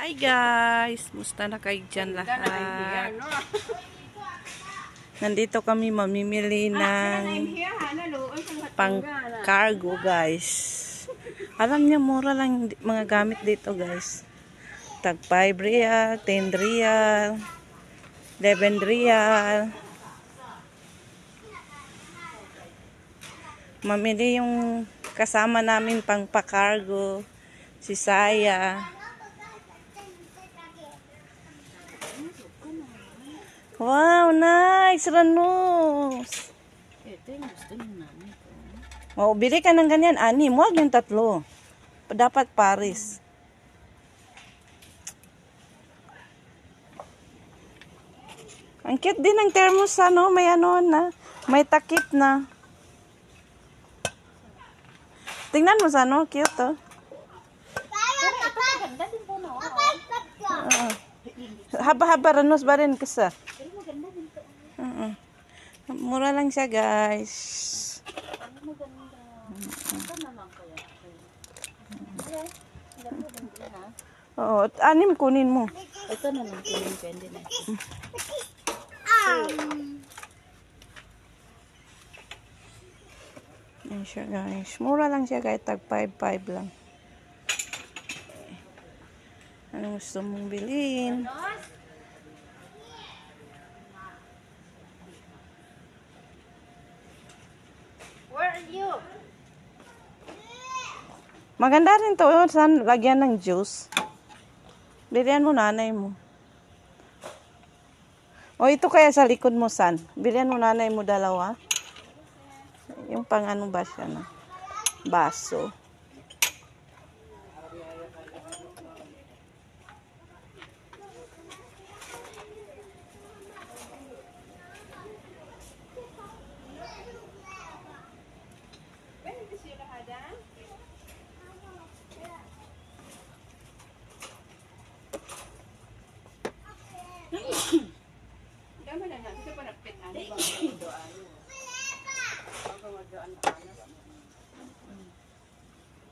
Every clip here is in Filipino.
Hi guys! Musta na kayo dyan lahat? Nandito kami mamimili ng pang cargo guys. Alam niyo, mura lang mga gamit dito guys. Tag 5 real, 10 real, 11 real. Mamili yung kasama namin pang pa-cargo, si Saya. Wow, nice! Ranus! Ito yung gusto ng nanay ko. Oh, bili ka ng ganyan, 6. Huwag yung 3. Dapat Paris. Ang cute din ng thermos, ano? May ano na. May takip na. Tingnan mo sa ano, cute oh. Ganda din po no. Haba-haba, Ranus ba rin kasi? Pero maganda din to. Mura lang siya, guys. Maganda. Ito naman kaya. Ganda ha. Oo, 6 kunin mo. Ito naman kunin pwede na. Yan siya, guys. Mura lang siya, guys. Tag 5 lang. Ano gusto mong bilhin? Where are you? Maganda rin to. Saan lagyan ng juice? Bilihan mo nanay mo. O ito kaya sa likod mo, San. Bilihan mo nanay mo 2. Yung pang ano ba siya na? Baso.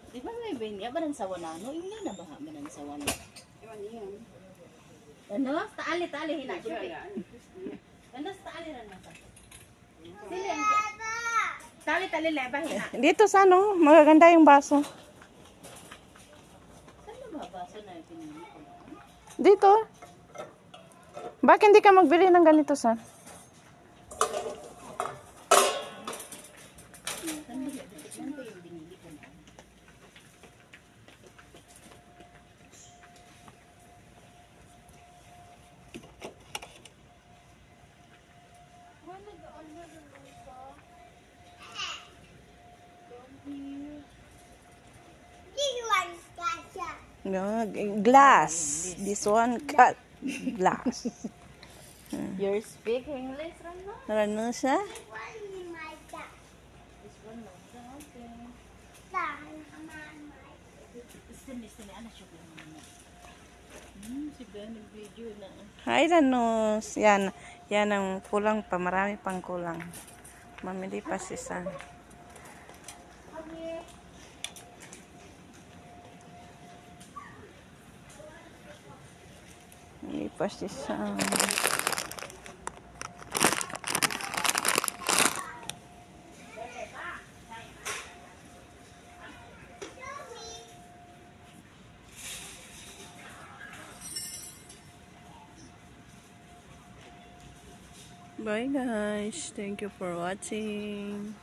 Di ba may binya ba ng sawanano? Yung na ba kami ng sawanano? Ano? Taali hina. Ano? Taali rin nasa. Sili ang tali leba hina. Dito sa ano, magaganda yung baso. Saan ba baso na yung pinili ko? Dito. Bakit hindi ka magbili ng ganito, San? No, glass. This one cut glass. You speak English, Rana? Ano siya? This one no. Okay. Istini ana siya ko naman. Si Ben video na. Hi, Ranus. Yan. Yan ang kulang pa. Marami pang kulang. Mamili pa si San. Mamili pa si San. Bye guys. Thank you for watching.